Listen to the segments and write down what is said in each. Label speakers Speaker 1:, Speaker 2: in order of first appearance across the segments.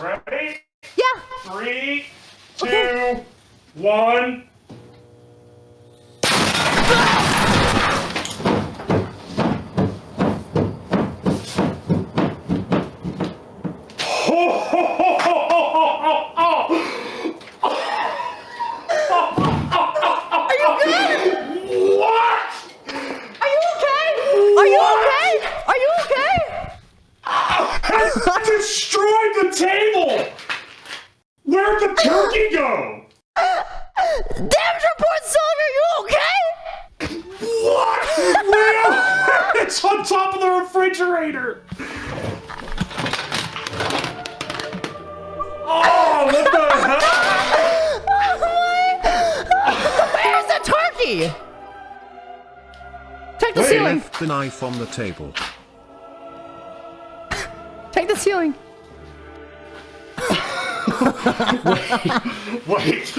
Speaker 1: Ready?
Speaker 2: Yeah.
Speaker 1: 3, 2, 1. Destroyed the table! Where'd the turkey go?
Speaker 2: Damage report, Silver, are you okay?
Speaker 1: What? Where? It's on top of the refrigerator! Oh, what the hell?
Speaker 2: Where's the turkey? Check the ceiling.
Speaker 3: Left the knife on the table.
Speaker 2: Check the ceiling.
Speaker 1: Wait.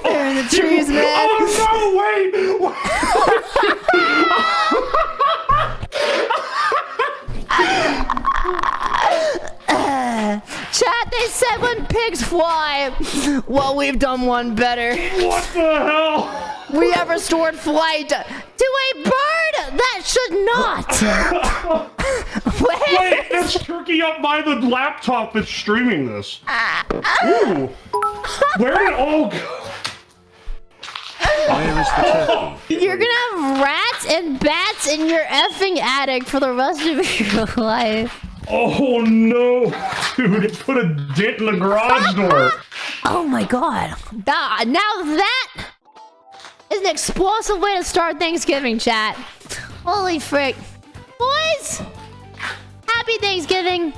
Speaker 2: They're in the trees, man.
Speaker 1: Oh no, wait!
Speaker 2: Chat, they said when pigs fly. Well, we've done one better.
Speaker 1: What the hell?
Speaker 2: We have restored flight to a bird that should not.
Speaker 1: Wait, there's turkey up by the laptop that's streaming this. Ooh. Where did it all go?
Speaker 3: Where is the turkey?
Speaker 2: You're gonna have rats and bats in your effing attic for the rest of your life.
Speaker 1: Oh no, dude, it put a dent in the garage door.
Speaker 2: Oh my god. Now that is an explosive way to start Thanksgiving, chat. Holy frick. Boys, happy Thanksgiving.